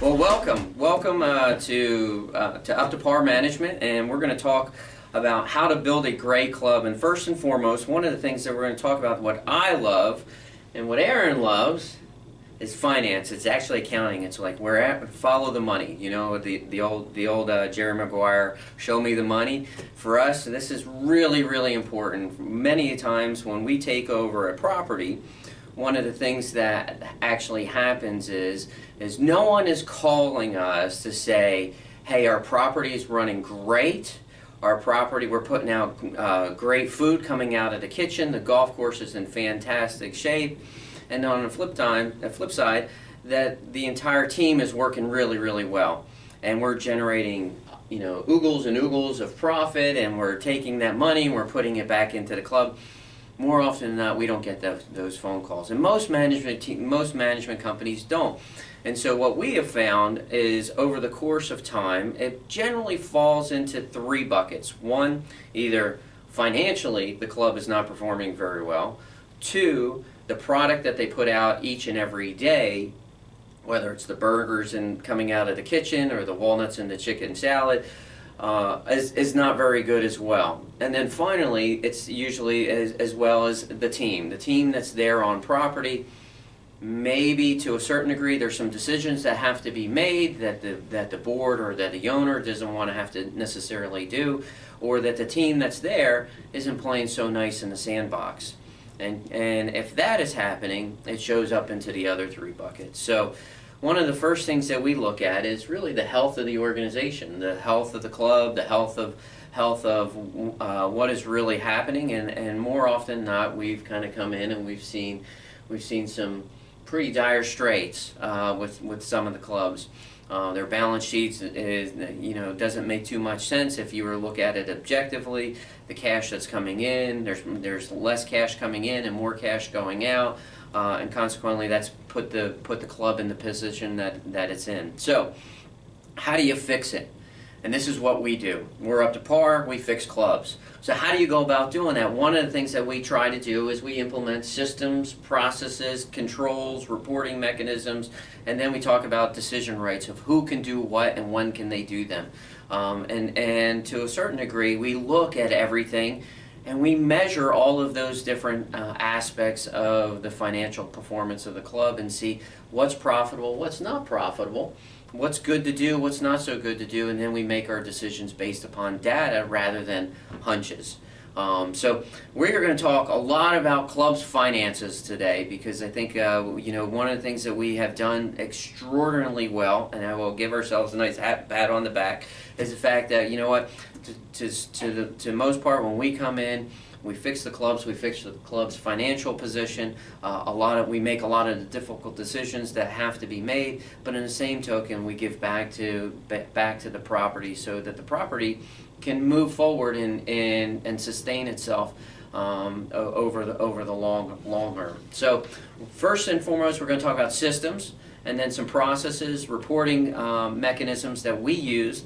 Well, welcome to Up to Par Management, and we're going to talk about how to build a great club. And first and foremost, one of the things that we're going to talk about, what I love and what Aaron loves, is finance. It's actually accounting. It's like follow the money. You know, the old Jerry Maguire, show me the money. For us, this is really important. Many times when we take over a property, one of the things that actually happens is no one is calling us to say, hey, our property is running great. Our property, we're putting out great food coming out of the kitchen. The golf course is in fantastic shape. And on the flip side, that the entire team is working really well. And we're generating, oogles and oogles of profit, and we're taking that money and we're putting it back into the club. More often than not, we don't get those phone calls, and most management companies don't. And so what we have found is, over the course of time, it generally falls into three buckets. One, either financially the club is not performing very well. Two, the product that they put out each and every day, whether it's the burgers and coming out of the kitchen or the walnuts and the chicken salad, is not very good as well. And then finally, it's usually as well as the team that's there on property. Maybe to a certain degree there's some decisions that have to be made that the board or that the owner doesn't want to have to necessarily do, or that the team that's there isn't playing so nice in the sandbox. And if that is happening, it shows up into the other three buckets. So one of the first things that we look at is really the health of the organization, the health of the club, the health of what is really happening. And more often than not, we've kind of come in and we've seen some pretty dire straits with some of the clubs. Their balance sheets doesn't make too much sense if you were to look at it objectively. The cash that's coming in, there's less cash coming in and more cash going out, and consequently that's put the club in the position that it's in. So how do you fix it? And this is what we do. We're Up to Par, we fix clubs. So how do you go about doing that? One of the things that we try to do is we implement systems, processes, controls, reporting mechanisms, and then we talk about decision rights of who can do what and when can they do them. And to a certain degree, we look at everything and we measure all of those different aspects of the financial performance of the club and see what's profitable, what's not profitable, what's good to do, what's not so good to do, and then we make our decisions based upon data rather than hunches. So we're going to talk a lot about clubs' finances today, because I think one of the things that we have done extraordinarily well, and I will give ourselves a nice pat on the back, is the fact that, to most part, when we come in, we fix the clubs, we fix the club's financial position. We make a lot of the difficult decisions that have to be made, but in the same token, we give back to the property so that the property can move forward and sustain itself over the long term. So first and foremost, we're going to talk about systems, and then some processes, reporting mechanisms that we use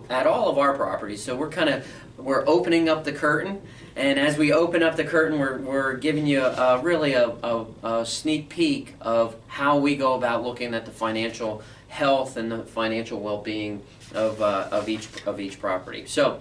at all of our properties. So we're opening up the curtain, and as we open up the curtain, we're giving you really a sneak peek of how we go about looking at the financial health and the financial well-being of each property. So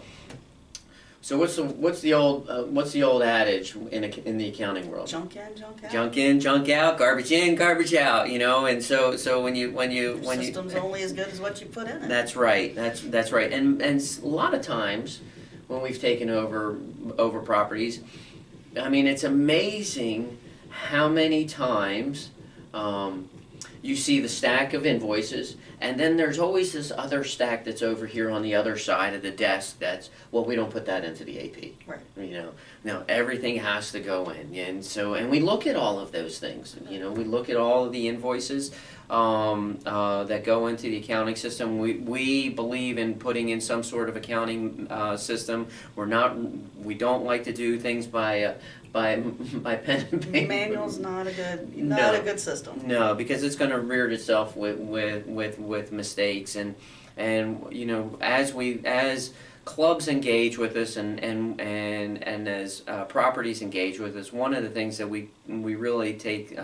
what's the old adage in the accounting world? Junk in, junk out. Junk in, junk out. Garbage in, garbage out. And so when you system's only as good as what you put in it. That's right. That's right. And a lot of times when we've taken over properties, I mean, it's amazing how many times you see the stack of invoices, and then there's always this other stack that's over here on the other side of the desk that's, well, we don't put that into the AP. Right. No, everything has to go in. And we look at all of those things. We look at all of the invoices that go into the accounting system. We believe in putting in some sort of accounting system. We don't like to do things by pen and paper. Manual's not a good system. No, because it's going to rear itself with mistakes, and as clubs engage with us and as properties engage with us, one of the things that we really take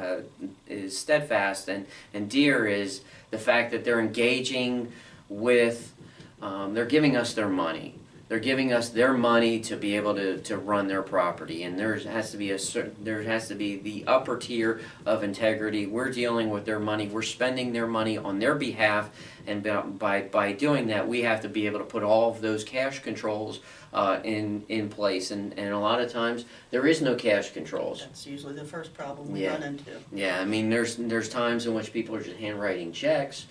is steadfast and dear is the fact that they're engaging with, they're giving us their money. They're giving us their money to be able to run their property, and there has to be the upper tier of integrity. We're dealing with their money. We're spending their money on their behalf, and by doing that, we have to be able to put all of those cash controls in place. And a lot of times there is no cash controls. That's usually the first problem we run into. Yeah, I mean there's times in which people are just handwriting checks.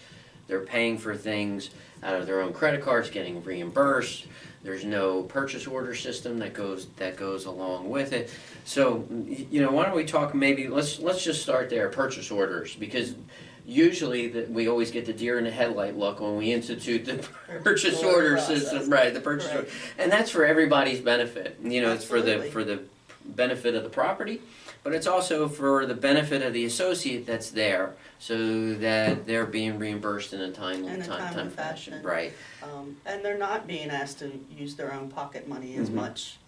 They're paying for things out of their own credit cards, getting reimbursed. There's no purchase order system that goes along with it. So, why don't we talk let's just start there, purchase orders, because usually we always get the deer in the headlight look when we institute the purchase order system, right? The purchase order, and that's for everybody's benefit. It's for the benefit of the property, but it's also for the benefit of the associate that's there, so that they're being reimbursed in a timely fashion. Right. And they're not being asked to use their own pocket money as much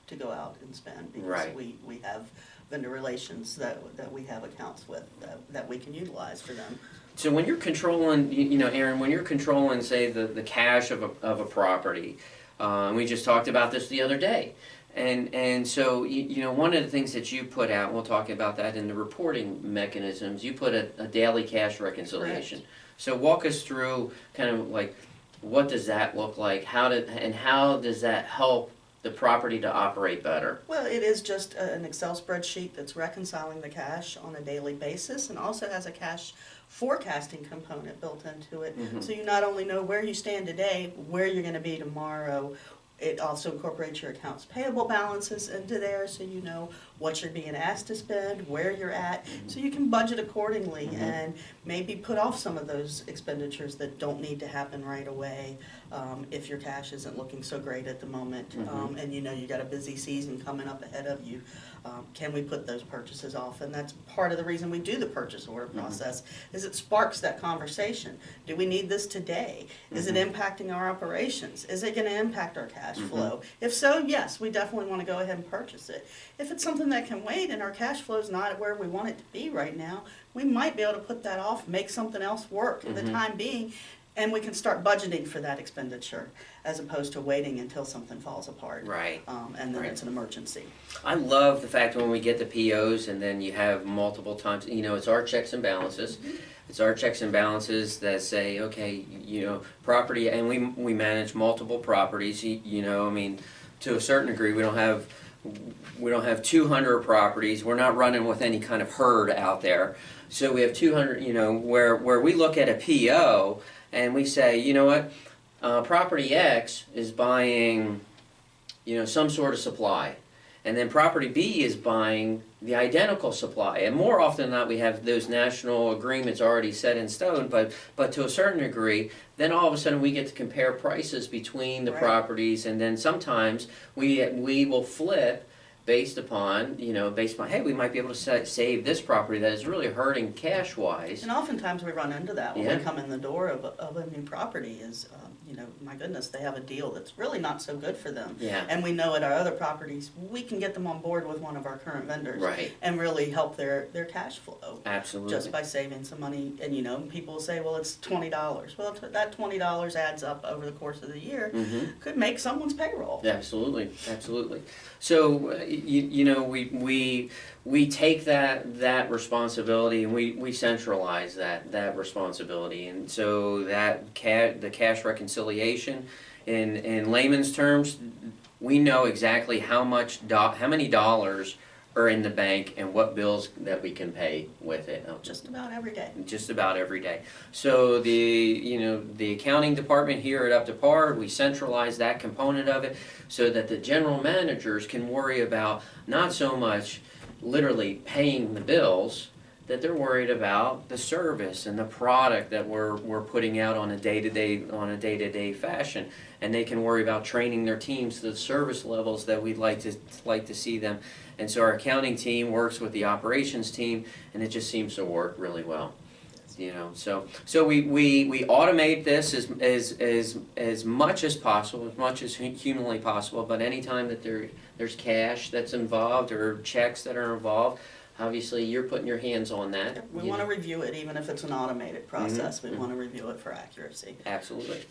to go out and spend, because we have vendor relations that we have accounts with that we can utilize for them. So when you're controlling, Aaron, when you're controlling, say, the cash of a property, we just talked about this the other day. And so, one of the things that you put out, we'll talk about that in the reporting mechanisms, you put a daily cash reconciliation. Correct. So walk us through kind of like, what does that look like? How does that help the property to operate better? Well, it is just an Excel spreadsheet that's reconciling the cash on a daily basis, and also has a cash forecasting component built into it. So you not only know where you stand today, where you're going to be tomorrow. It also incorporates your accounts payable balances into there, so you know what you're being asked to spend, where you're at, so you can budget accordingly and maybe put off some of those expenditures that don't need to happen right away if your cash isn't looking so great at the moment, and you got a busy season coming up ahead of you. Can we put those purchases off? And that's part of the reason we do the purchase order process, is it sparks that conversation. Do we need this today? Is it impacting our operations? Is it going to impact our cash flow? If so, yes, we definitely want to go ahead and purchase it. If it's something that can wait and our cash flow is not where we want it to be right now, we might be able to put that off, make something else work for the time being, and we can start budgeting for that expenditure as opposed to waiting until something falls apart. Right. And then it's an emergency. I love the fact when we get the POs and then you have multiple times, it's our checks and balances. It's our checks and balances that say, okay, property, and we manage multiple properties. To a certain degree, we don't have 200 properties. We're not running with any kind of herd out there. So we have 200, where we look at a PO and we say, property X is buying, some sort of supply. And then property B is buying the identical supply. And more often than not, we have those national agreements already set in stone, but to a certain degree, then all of a sudden we get to compare prices between the properties, and then sometimes we will flip based upon, hey, we might be able to save this property that is really hurting cash-wise. And oftentimes we run into that when we come in the door of a new property is, my goodness, they have a deal that's really not so good for them. Yeah. And we know at our other properties, we can get them on board with one of our current vendors. Right. And really help their cash flow. Absolutely. Just by saving some money. And, people say, well, it's $20. Well, that $20 adds up over the course of the year. Could make someone's payroll. Absolutely. Absolutely. So, we take that responsibility and we centralize that responsibility, and so the cash reconciliation, in layman's terms, we know exactly how many dollars are in the bank and what bills that we can pay with it. Just about every day. Just about every day. So the accounting department here at Up to Par, we centralize that component of it so that the general managers can worry about not so much literally paying the bills, that they're worried about the service and the product that we're putting out on a day-to-day fashion, and they can worry about training their teams to the service levels that we'd like to see them. And so our accounting team works with the operations team, and it just seems to work really well. So we automate this as much as possible, as much as humanly possible. But anytime that there's cash that's involved or checks that are involved, obviously you're putting your hands on that. We want to review it, even if it's an automated process. Mm-hmm. We want to review it for accuracy. Absolutely.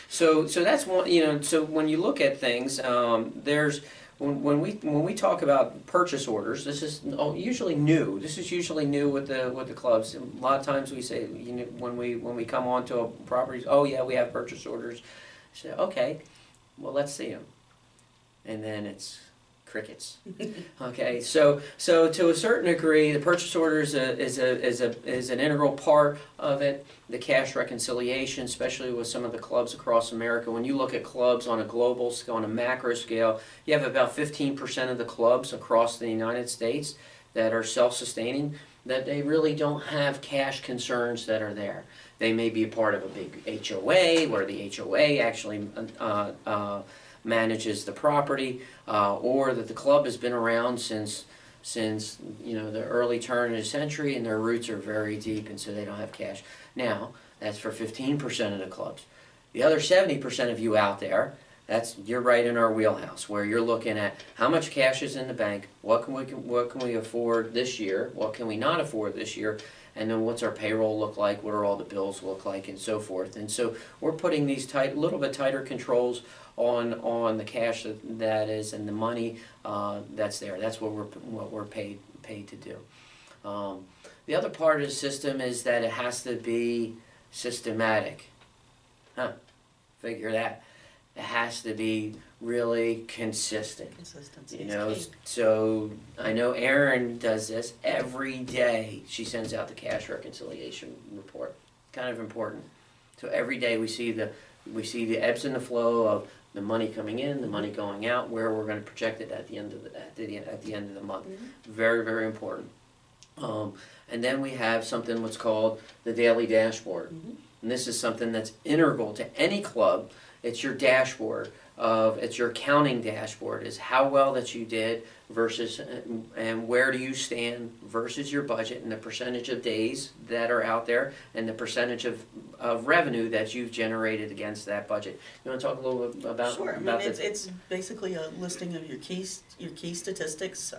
So that's one. So when you look at things, there's when we talk about purchase orders, this is usually new. This is usually new with the clubs. A lot of times we say, when we come onto a property, oh yeah, we have purchase orders. So okay, well let's see them, and then it's crickets. Okay, so to a certain degree, the purchase order is an integral part of it. The cash reconciliation, especially with some of the clubs across America. When you look at clubs on a global scale, on a macro scale, you have about 15% of the clubs across the United States that are self-sustaining, that they really don't have cash concerns that are there. They may be a part of a big HOA, where the HOA actually manages the property, or that the club has been around since the early turn of the century, and their roots are very deep, and so they don't have cash. Now, that's for 15% of the clubs. The other 70% of you out there, you're right in our wheelhouse, where you're looking at how much cash is in the bank, what can we afford this year, what can we not afford this year, and then what's our payroll look like, what are all the bills look like, and so forth. And so we're putting these little bit tighter controls on the cash that is, and the money that's there. That's what we're paid to do. The other part of the system is that it has to be systematic. Figure that. It has to be really consistent. Consistency is key. So I know Erin does this every day. She sends out the cash reconciliation report. Kind of important. So every day we see the ebbs and the flow of the money coming in, the money going out, where we're going to project it at the end of the month. Mm-hmm. Very, very important. And then we have something what's called the daily dashboard. Mm-hmm. And this is something that's integral to any club. It's your dashboard. It's your accounting dashboard. Is how well that you did versus, and where do you stand versus your budget, and the percentage of days that are out there, and the percentage of revenue that you've generated against that budget. You want to talk a little bit about? Sure. It's basically a listing of your key statistics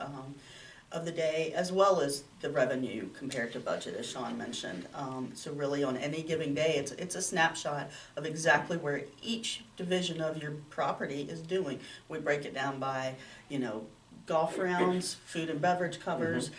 of the day, as well as the revenue compared to budget, as Sean mentioned. So really on any given day, it's a snapshot of exactly where each division of your property is doing. We break it down by, golf rounds, food and beverage covers,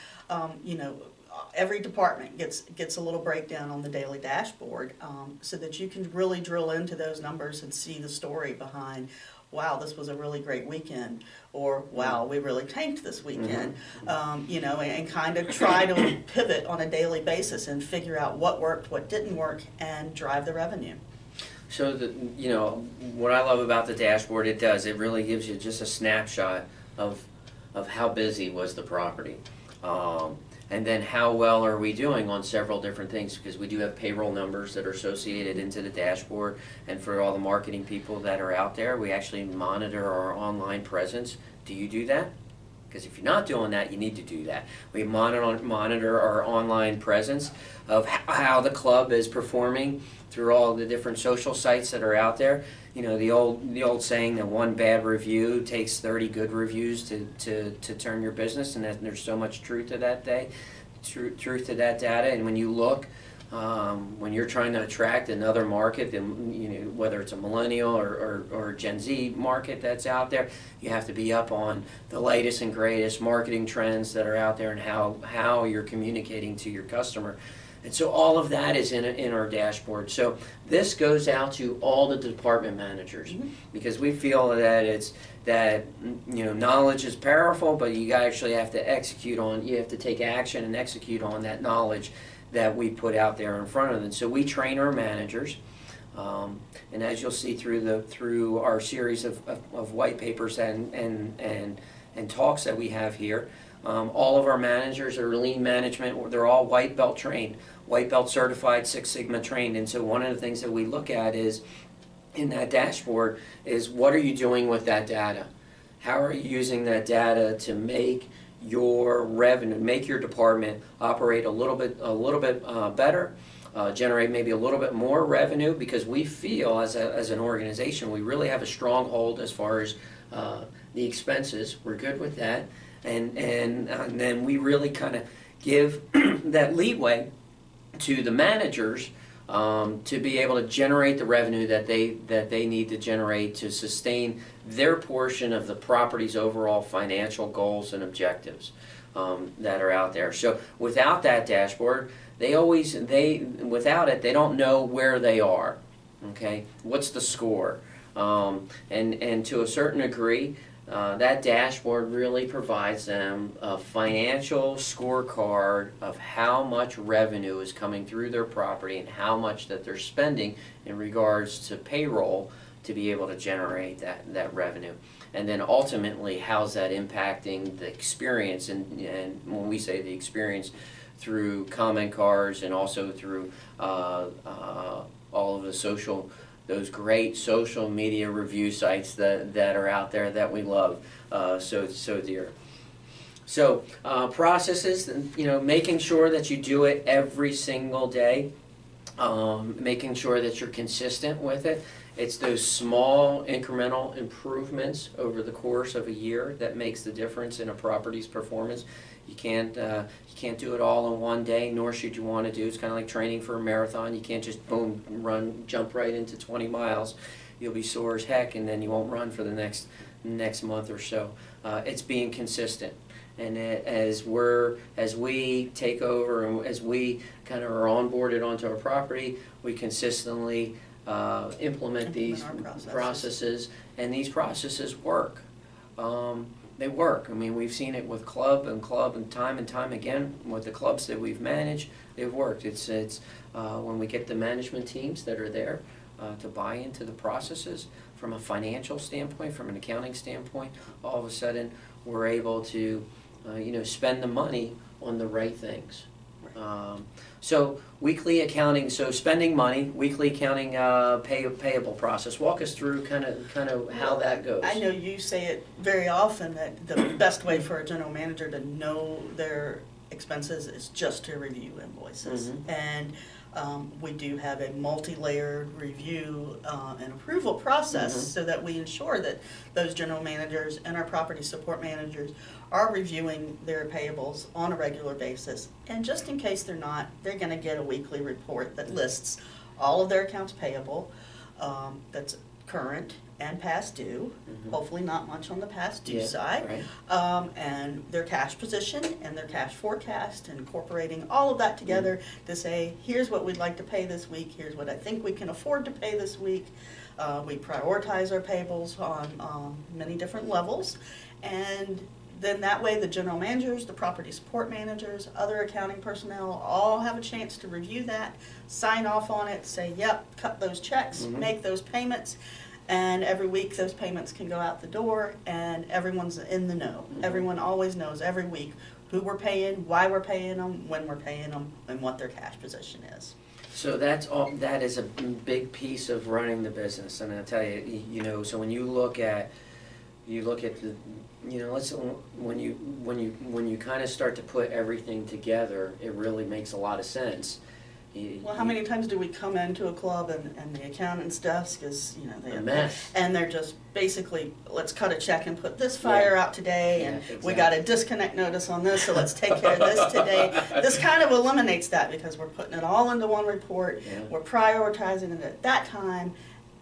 every department gets a little breakdown on the daily dashboard, so that you can really drill into those numbers and see the story behind, wow, this was a really great weekend, or wow, we really tanked this weekend, and kind of try to pivot on a daily basis and figure out what worked, what didn't work, and drive the revenue. So what I love about the dashboard, it really gives you just a snapshot of how busy was the property. And then how well are we doing on several different things, because we do have payroll numbers that are associated into the dashboard, and for all the marketing people that are out there, we actually monitor our online presence. Do you do that? Because if you're not doing that, you need to do that. We monitor our online presence of how the club is performing through all the different social sites that are out there. The old saying that one bad review takes 30 good reviews to turn your business, and there's so much truth to that truth to that data. And when you look, when you're trying to attract another market, whether it's a millennial or Gen Z market that's out there, you have to be up on the latest and greatest marketing trends that are out there, and how you're communicating to your customer. And so all of that is in our dashboard. So this goes out to all the department managers, because we feel that knowledge is powerful, but you actually have to you have to take action and execute on that knowledge that we put out there in front of them. So we train our managers, and as you'll see through our series of white papers and talks that we have here, all of our managers are lean management. They're all white belt trained, white belt certified, Six Sigma trained. And so one of the things that we look at is, in that dashboard, is what are you doing with that data? How are you using that data to make your revenue, make your department operate a little bit better, generate maybe a little bit more revenue, because we feel as an organization we really have a stronghold as far as the expenses. We're good with that, and then we really kind of give that leeway to the managers to be able to generate the revenue that they need to generate to sustain their portion of the property's overall financial goals and objectives that are out there. So without that dashboard, without it, they don't know where they are. Okay, what's the score? And to a certain degree, that dashboard really provides them a financial scorecard of how much revenue is coming through their property and how much that they're spending in regards to payroll to be able to generate that revenue. And then ultimately, how's that impacting the experience? And when we say the experience, through comment cards and also through all of the those great social media review sites that are out there that we love so dear. So processes, making sure that you do it every single day, making sure that you're consistent with it. It's those small incremental improvements over the course of a year that makes the difference in a property's performance. You can't do it all in one day, nor should you want to do. It's kind of like training for a marathon. You can't just boom, jump right into 20 miles. You'll be sore as heck, and then you won't run for the next month or so. It's being consistent. And as we take over and as we kind of are onboarded onto our property, we consistently implement these processes, and these processes work. They work. I mean, we've seen it with club and time again with the clubs that we've managed. They've worked. It's when we get the management teams that are there to buy into the processes from a financial standpoint, from an accounting standpoint, all of a sudden we're able to spend the money on the right things. So weekly accounting, so spending money, weekly accounting, payable process. Walk us through kind of how that goes. I know you say it very often that the best way for a general manager to know their expenses is just to review invoices. Mm-hmm. And we do have a multi-layered review and approval process, Mm-hmm. so that we ensure that those general managers and our property support managers are reviewing their payables on a regular basis. And just in case they're not, they're going to get a weekly report that lists all of their accounts payable that's current and past due, Mm-hmm. hopefully not much on the past due Yeah, side, right. and their cash position and their cash forecast, and incorporating all of that together to say, here's what we'd like to pay this week, here's what I think we can afford to pay this week. We prioritize our payables on many different levels, and then that way the general managers, the property support managers, other accounting personnel all have a chance to review that, sign off on it, say, yep, cut those checks, Mm-hmm. make those payments. And every week those payments can go out the door and everyone's in the know. Mm-hmm. Everyone always knows every week who we're paying, why we're paying them, when we're paying them, and what their cash position is. So that is a big piece of running the business. And I'll tell you, so when you look at the, when you kind of start to put everything together, it really makes a lot of sense. Well, how many times do we come into a club and the accountant's desk is, a mess. and they're just basically, let's cut a check and put this fire out today, and exactly. we got a disconnect notice on this, so let's take care of this today. This kind of eliminates that because we're putting it all into one report. Yeah. We're prioritizing it at that time.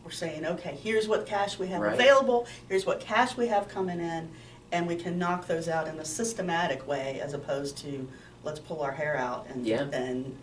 We're saying, okay, here's what cash we have Right. available, here's what cash we have coming in, and we can knock those out in a systematic way as opposed to let's pull our hair out and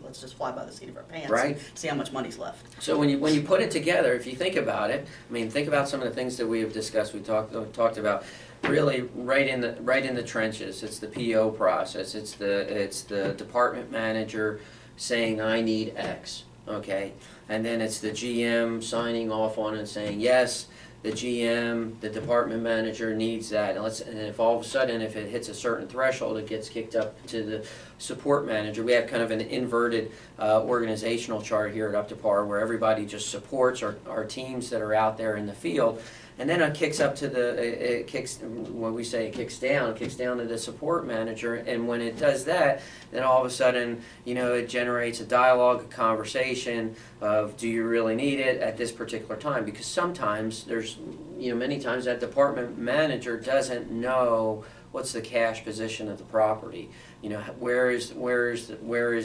let's just fly by the seat of our pants Right. and see how much money's left. So when you put it together, if you think about it, think about some of the things that we have discussed. We talked about really right in the trenches. It's the PO process. It's the department manager saying I need X. Okay, and then it's the GM signing off on it and saying yes. The GM, the department manager needs that, and if all of a sudden, if it hits a certain threshold, it gets kicked up to the support manager. We have kind of an inverted organizational chart here at Up to Par where everybody just supports our teams that are out there in the field. And then it kicks up to it kicks down to the support manager. And when it does that, then all of a sudden, it generates a dialogue, a conversation of, do you really need it at this particular time? Because sometimes many times that department manager doesn't know what's the cash position of the property. Where is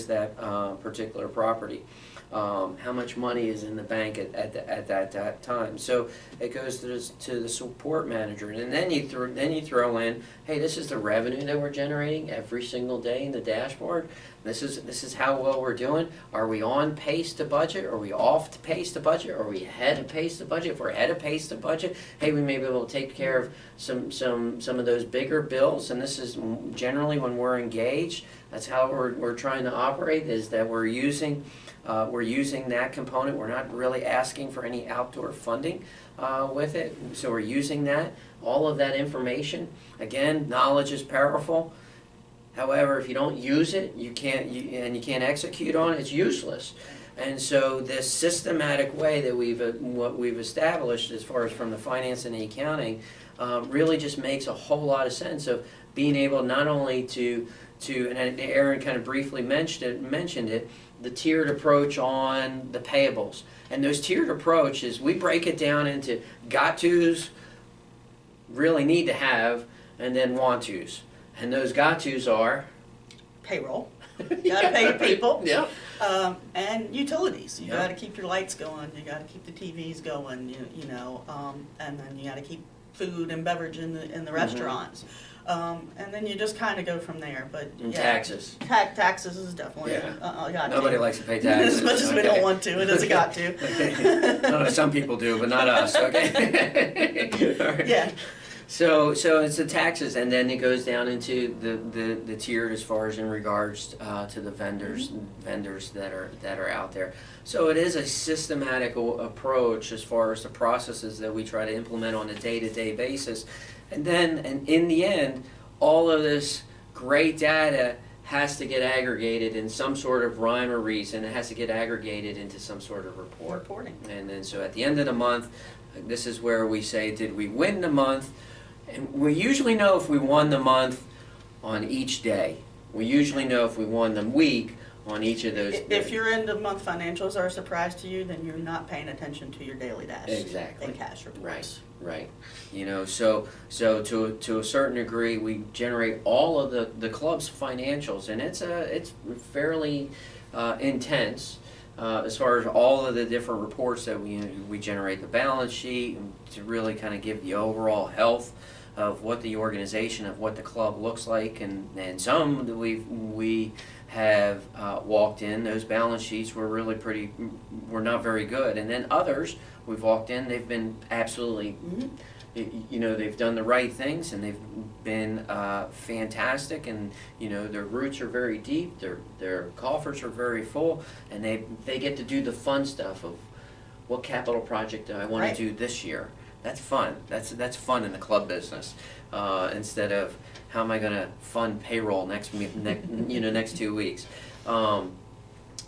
that particular property? How much money is in the bank at that time? So it goes to the support manager, and then you throw in, hey, this is the revenue that we're generating every single day in the dashboard. This is how well we're doing. Are we on pace to budget? Are we off to pace to budget? Are we ahead of pace to budget? If we're ahead of pace to budget, hey, we may be able to take care of some of those bigger bills. And this is generally when we're engaged. That's how we're trying to operate. Is that we're using that component. We're not really asking for any outdoor funding with it. So we're using all of that information. Again, knowledge is powerful. However, if you don't use it, you can't execute on it, it's useless. And so this systematic way that what we've established as far as from the finance and the accounting really just makes a whole lot of sense of being able not only to and Aaron kind of briefly mentioned it, the tiered approach on the payables. And those tiered approaches, we break it down into got tos, really need to have, and then want tos. And those got tos are payroll. You got to pay your people. Yeah. And utilities. You got to keep your lights going. You got to keep the TVs going. And then you got to keep food and beverage in the restaurants. And then you just kind of go from there. But taxes. Taxes is definitely Nobody likes to pay taxes. As much as we don't want to, it is a got to. Okay. No, some people do, but not us. Okay. Right. Yeah. So it's the taxes, and then it goes down into the tiered as far as in regards to the vendors that are out there. So it is a systematic approach as far as the processes that we try to implement on a day-to-day basis, and in the end, all of this great data has to get aggregated in some sort of rhyme or reason. It has to get aggregated into some sort of reporting. And then so at the end of the month, this is where we say, did we win the month? And we usually know if we won the month on each day. We usually know if we won the week on each of those days. If your end of month financials are a surprise to you, then you're not paying attention to your daily dash. Exactly. And cash reports. Right. So to a certain degree, we generate all of the club's financials, and it's fairly intense. As far as all of the different reports that we generate, the balance sheet, and to really kind of give the overall health of what the organization, of what the club looks like, and some that we have walked in, those balance sheets were not very good, and then others we've walked in, they've been absolutely, they've done the right things, and they've been fantastic, and their roots are very deep, their coffers are very full, and they get to do the fun stuff of what capital project do I want to do this year. That's fun. That's fun in the club business, instead of how am I going to fund payroll next 2 weeks. And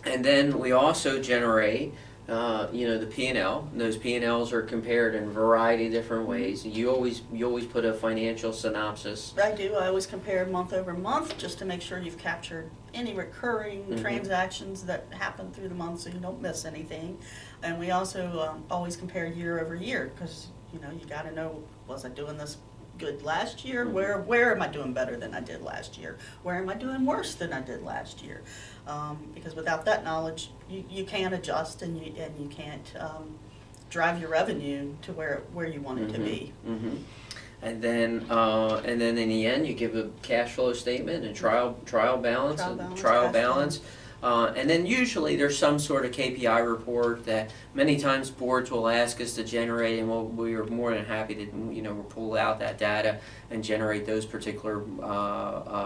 then we also generate the P&L. And those P&Ls are compared in a variety of different ways. You always put a financial synopsis. I do. I always compare month over month just to make sure you've captured any recurring transactions that happen through the month, so you don't miss anything. And we also always compare year over year, because you got to know, was I doing this good last year? Where am I doing better than I did last year? Where am I doing worse than I did last year? Because without that knowledge, you can't adjust, and you can't drive your revenue to where you want it to be. And then in the end, you give a cash flow statement and trial balance. And then usually there's some sort of KPI report that many times boards will ask us to generate, and we are more than happy to pull out that data and generate those particular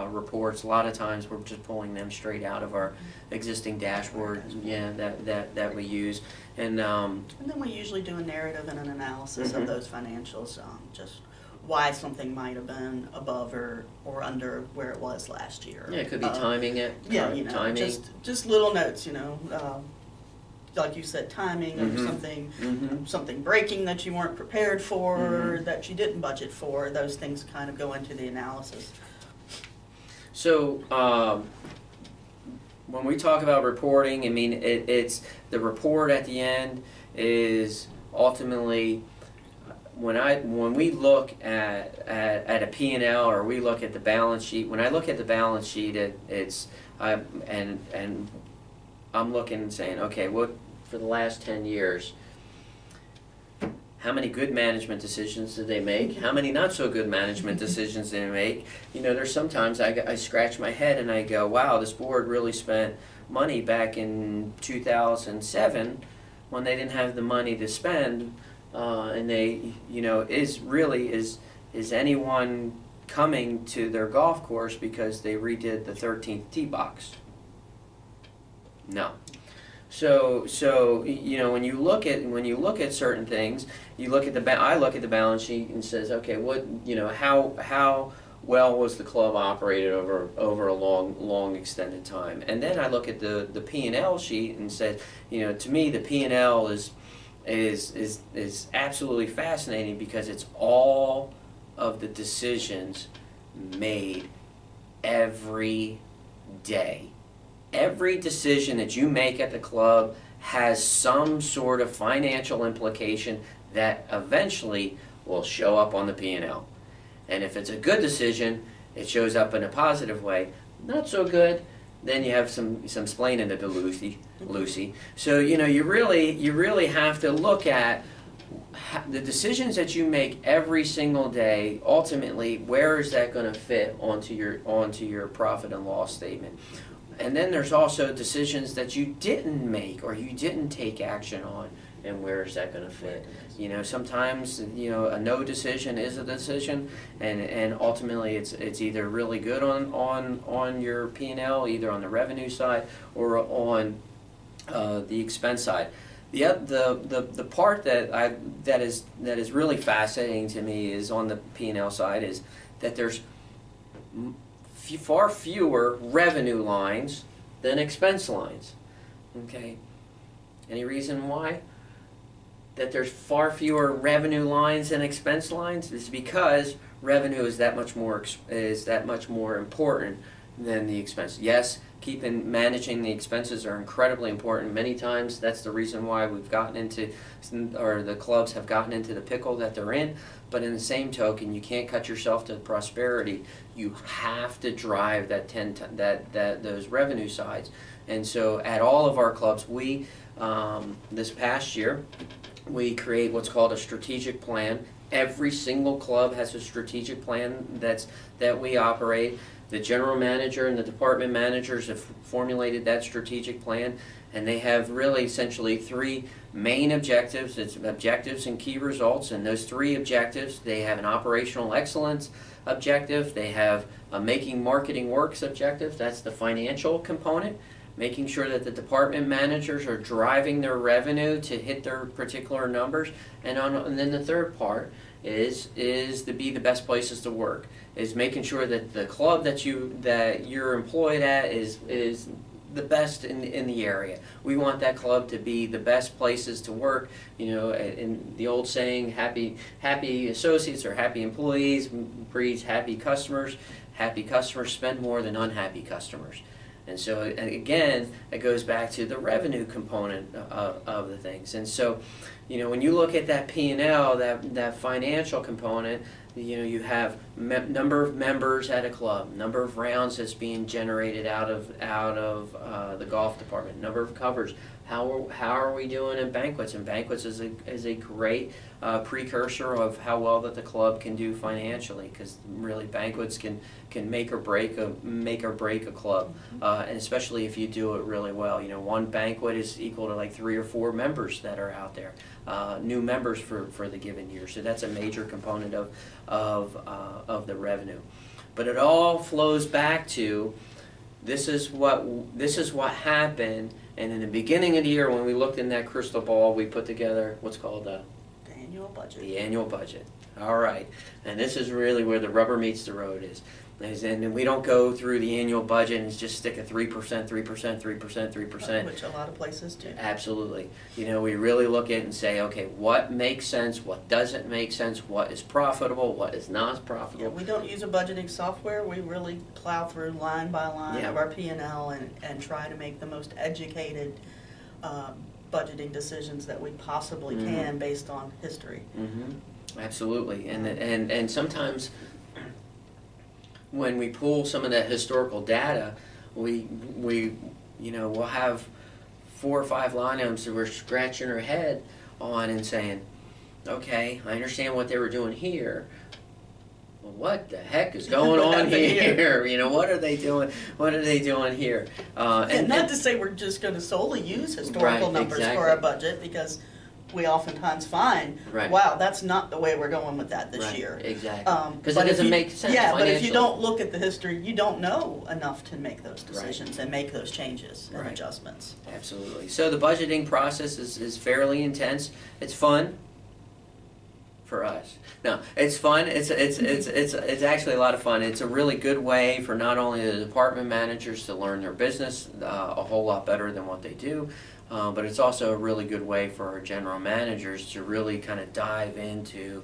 reports. A lot of times we're just pulling them straight out of our existing dashboard, that we use. And then we usually do a narrative and an analysis of those financials, just why something might have been above or under where it was last year. Yeah, it could be timing it. Yeah, you know, timing. just little notes, you know, like you said, timing of something breaking that you weren't prepared for, that you didn't budget for. Those things kind of go into the analysis. So when we talk about reporting, I mean it's the report at the end is ultimately when we look at a P&L or we look at the balance sheet. When I look at the balance sheet, and I'm looking and saying, okay, what for the last 10 years, how many good management decisions did they make? How many not so good management decisions did they make? You know, there's sometimes I scratch my head and I go, wow, this board really spent money back in 2007 when they didn't have the money to spend, and they, you know, is anyone coming to their golf course because they redid the 13th tee box? No. So you know, when you look at certain things, you look at I look at the balance sheet and says, okay, what, you know, how well was the club operated over a long extended time? And then I look at the P&L sheet and said, you know, to me the P&L is absolutely fascinating because it's all of the decisions made every day. Every decision that you make at the club has some sort of financial implication that eventually will show up on the P&L. And if it's a good decision, it shows up in a positive way. Not so good, then you have some splaining to do, Lucy. So you know, you really have to look at the decisions that you make every single day. Ultimately, where is that going to fit onto your profit and loss statement? And then there's also decisions that you didn't make or you didn't take action on, and where is that going to fit? You know, sometimes, you know, a no decision is a decision, and ultimately it's either really good on your P&L, either on the revenue side or on the expense side. The part that is really fascinating to me is on the P&L side is that there's far fewer revenue lines than expense lines. Okay, any reason why? That there's far fewer revenue lines than expense lines is because revenue is that much more important than the expense. Yes, managing the expenses are incredibly important. Many times that's the reason why we've gotten into, or the clubs have gotten into the pickle that they're in. But in the same token, you can't cut yourself to prosperity. You have to drive those revenue sides. And so at all of our clubs, we this past year we create what's called a strategic plan. Every single club has a strategic plan that we operate. The general manager and the department managers have formulated that strategic plan, and they have really essentially three main objectives. It's objectives and key results, and those three objectives, they have an operational excellence objective, they have a making marketing works objective, that's the financial component, making sure that the department managers are driving their revenue to hit their particular numbers, and then the third part is to be the best places to work, is making sure that the club that you're employed at is the best in the area. We want that club to be the best places to work. You know, in the old saying, happy associates or happy employees breeds happy customers. Happy customers spend more than unhappy customers. And so, again, it goes back to the revenue component of the things. And so, you know, when you look at that P&L, that financial component, you know, you have number of members at a club, number of rounds that's being generated out of the golf department, number of covers. How are we doing in banquets? And banquets is a great precursor of how well that the club can do financially, because really banquets can make or break a club, and especially if you do it really well. You know, one banquet is equal to like 3 or 4 members that are out there, new members for the given year. So that's a major component of the revenue. But it all flows back to this is what happened. And in the beginning of the year, when we looked in that crystal ball, we put together what's called a annual budget. The annual budget. All right. And this is really where the rubber meets the road is. And we don't go through the annual budget and just stick a 3%, 3%, 3%, 3%. Which a lot of places do. Absolutely. You know, we really look at it and say, okay, what makes sense, what doesn't make sense, what is profitable, what is not profitable. Yeah, we don't use a budgeting software. We really plow through line by line of our P&L and try to make the most educated budgeting decisions that we possibly can based on history. Absolutely. And sometimes when we pull some of that historical data, we you know, we'll have 4 or 5 line items that we're scratching our head on and saying, okay, I understand what they were doing here. Well, what the heck is going on here? You know, what are they doing? What are they doing here? And not to say we're just going to solely use historical numbers for our budget, because we oftentimes find, wow, that's not the way we're going with that this year. Exactly. Because it doesn't make sense. Yeah, but if you don't look at the history, you don't know enough to make those decisions and make those changes and adjustments. Absolutely. So the budgeting process is fairly intense. It's fun for us. No, it's fun. It's actually a lot of fun. It's a really good way for not only the department managers to learn their business a whole lot better than what they do, but it's also a really good way for our general managers to really kind of dive into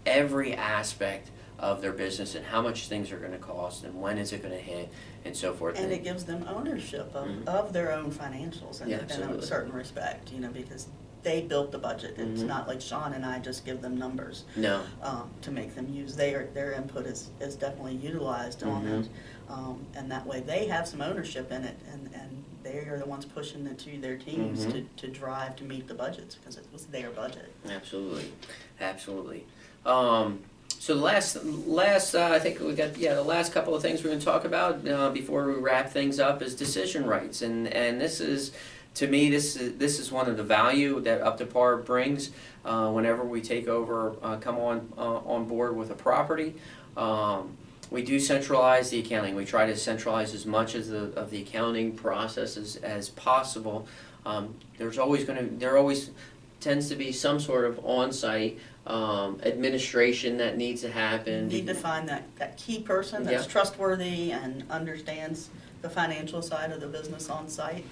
every aspect of their business and how much things are going to cost and when is it going to hit and so forth. And it gives them ownership of their own financials in a certain respect, you know, because they built the budget. It's not like Sean and I just give them numbers to make them use. Their input is definitely utilized on it, and that way they have some ownership in it, and they are the ones pushing it to their teams to drive to meet the budgets, because it was their budget. Absolutely, absolutely. So the last I think we got the last couple of things we're going to talk about before we wrap things up is decision rights, and this is, to me, this is one of the value that Up to Par brings whenever we take over, come on board with a property. We do centralize the accounting. We try to centralize as much of the accounting processes as possible. There always tends to be some sort of on-site administration that needs to happen. You need to find that key person that's trustworthy and understands the financial side of the business on site.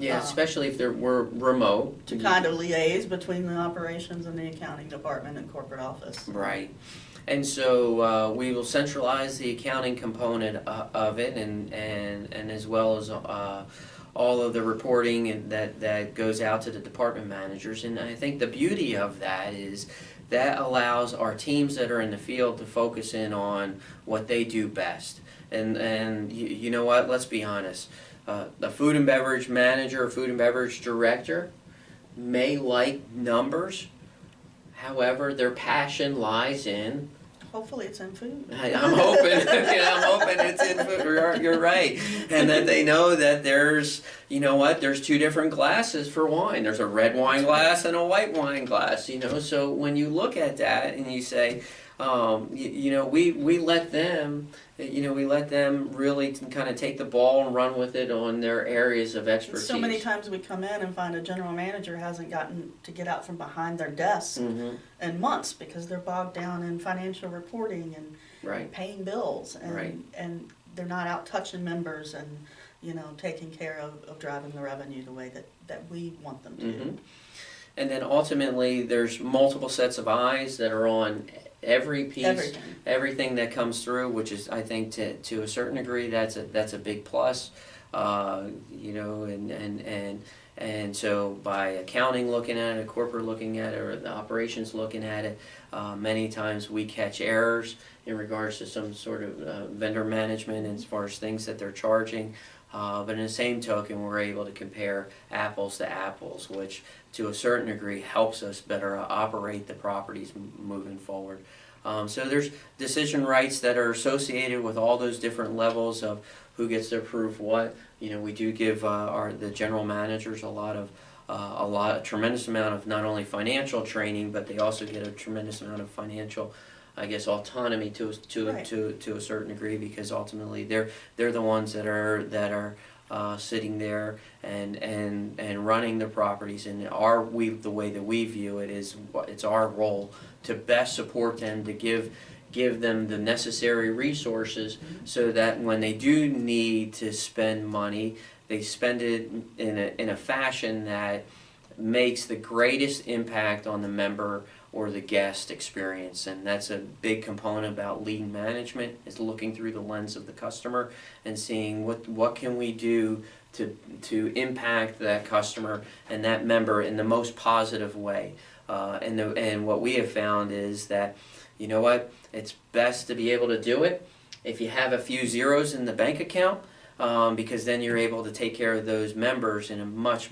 Yeah, especially if we're remote. To kind of liaise between the operations and the accounting department and corporate office. Right. And so we will centralize the accounting component of it, and as well as all of the reporting that goes out to the department managers. And I think the beauty of that is that allows our teams that are in the field to focus in on what they do best. And you know what? Let's be honest. The food and beverage manager, food and beverage director may like numbers. However, their passion lies in. Hopefully it's in food. I'm hoping. I'm hoping it's in food. You're right, and that they know that there's, you know what? There's 2 different glasses for wine. There's a red wine glass and a white wine glass. You know, so when you look at that and you say, you know, we let them. You know, we let them really kind of take the ball and run with it on their areas of expertise. So many times we come in and find a general manager hasn't gotten to get out from behind their desk in months because they're bogged down in financial reporting and paying bills, and they're not out touching members and, you know, taking care of driving the revenue the way that we want them to. And then ultimately there's multiple sets of eyes that are on every piece, everything that comes through, which is, I think, to a certain degree, that's a big plus. You know, and so by accounting looking at it, corporate looking at it, or the operations looking at it, many times we catch errors in regards to some sort of vendor management as far as things that they're charging. But in the same token, we're able to compare apples to apples, which to a certain degree helps us better operate the properties moving forward. So there's decision rights that are associated with all those different levels of who gets to approve what. You know, we do give the general managers a tremendous amount of not only financial training, but they also get a tremendous amount of financial, I guess, autonomy to a certain degree, because ultimately they're the ones that are sitting there and running the properties. And the way that we view it is, it's our role to best support them, to give them the necessary resources so that when they do need to spend money, they spend it in a fashion that makes the greatest impact on the member or the guest experience. And that's a big component about lean management, is looking through the lens of the customer and seeing what can we do to impact that customer and that member in the most positive way. And what we have found is that, you know what, it's best to be able to do it if you have a few zeros in the bank account, because then you're able to take care of those members in a much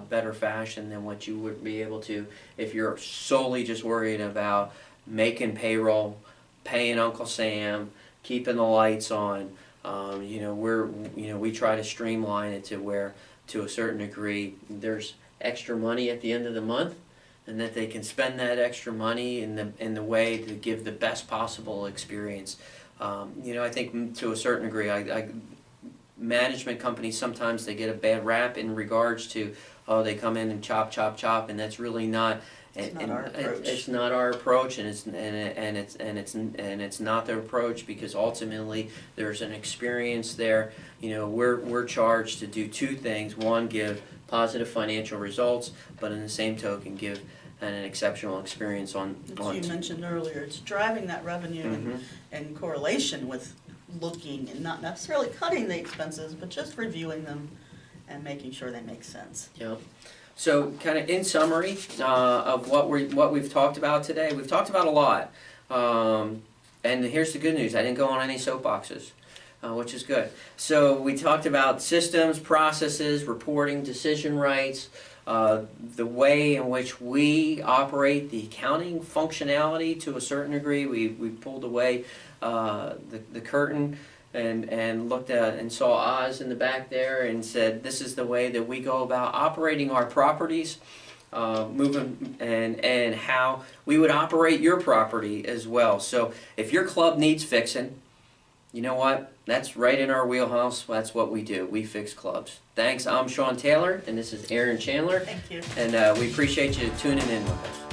better fashion than what you would be able to if you're solely just worried about making payroll, paying Uncle Sam, keeping the lights on. We try to streamline it to where, to a certain degree, there's extra money at the end of the month, and that they can spend that extra money in the way to give the best possible experience. I think to a certain degree, management companies, sometimes they get a bad rap in regards to, they come in and chop, and that's really not. It's not our approach. It's not our approach, and it's not their approach, because ultimately there's an experience there. We're charged to do two things: one, give positive financial results, but in the same token, give an exceptional experience on. As you mentioned earlier, it's driving that revenue in correlation with looking and not necessarily cutting the expenses, but just reviewing them and making sure they make sense. Yeah. So, kind of in summary of what we've talked about today, we've talked about a lot. And here's the good news: I didn't go on any soapboxes, which is good. So we talked about systems, processes, reporting, decision rights, the way in which we operate, the accounting functionality to a certain degree. We pulled away the curtain and looked at and saw Oz in the back there and said, this is the way that we go about operating our properties, moving and how we would operate your property as well. So if your club needs fixing, you know what? That's right in our wheelhouse. That's what we do. We fix clubs. Thanks. I'm Sean Taylor, and this is Aaron Chandler. Thank you. And we appreciate you tuning in with us.